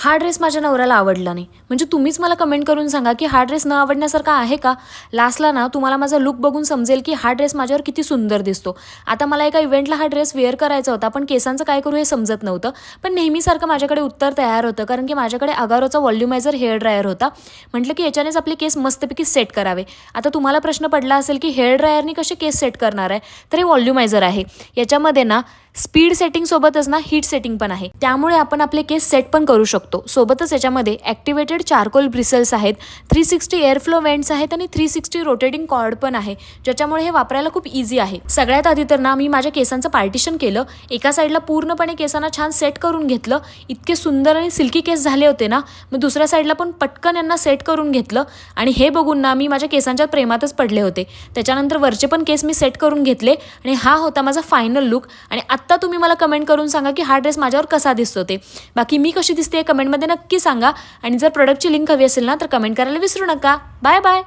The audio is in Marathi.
हा ड्रेस माझ्या नवऱ्याला आवडला नाही. म्हणजे तुम्हीच मला कमेंट करून सांगा की हा ड्रेस न आवडण्यासारखा आहे का? लास्टला ना तुम्हाला माझा लुक बघून समजेल की हा ड्रेस माझ्यावर किती सुंदर दिसतो. आता मला एका इव्हेंटला हा ड्रेस वेअर करायचा होता, पण केसांचं काय करू हे समजत नव्हतं. पण नेहमीसारखं माझ्याकडे उत्तर तयार होतं, कारण की माझ्याकडे अगारोचा व्हॉल्युमायझर हेअर ड्रायर होता. म्हटलं की याच्यानेच आपले केस मस्तपैकी सेट करावे. आता तुम्हाला प्रश्न पडला असेल की हेअर ड्रायरनी कसे केस सेट करणार आहे? तर हे व्हॉल्युमायझर आहे. याच्यामध्ये ना स्पीड सेटिंग सोबतच ना हीट सेटिंग पण आहे, त्यामुळे आपण आपले केस सेट पण करू शकतो. सोबतच याच्यामध्ये ॲक्टिवेटेड चारकोल ब्रिसल्स आहेत, 360 एअरफ्लो वेंट्स आहेत आणि 360 रोटेटिंग कॉर्ड पण आहे, ज्याच्यामुळे हे वापरायला खूप इझी आहे. सगळ्यात आधी तर ना मी माझ्या केसांचं पार्टिशन केलं. एका साईडला पूर्णपणे केसांना छान सेट करून घेतलं. इतके सुंदर आणि सिल्की केस झाले होते ना, मग दुसऱ्या साईडला पण पटकन यांना सेट करून घेतलं. आणि हे बघून ना मी माझ्या केसांच्या प्रेमातच पडले होते. त्याच्यानंतर वरचे पण केस मी सेट करून घेतले आणि हा होता माझा फायनल लुक. आणि आत्ता तुम्ही मला कमेंट करून सांगा की हा ड्रेस माझ्यावर कसा दिसतो ते. बाकी मी कशी दिसते कमेंटमध्ये नक्की सांगा. आणि जर प्रोडक्टची लिंक हवी असेल ना तर कमेंट करायला विसरू नका. Bye bye.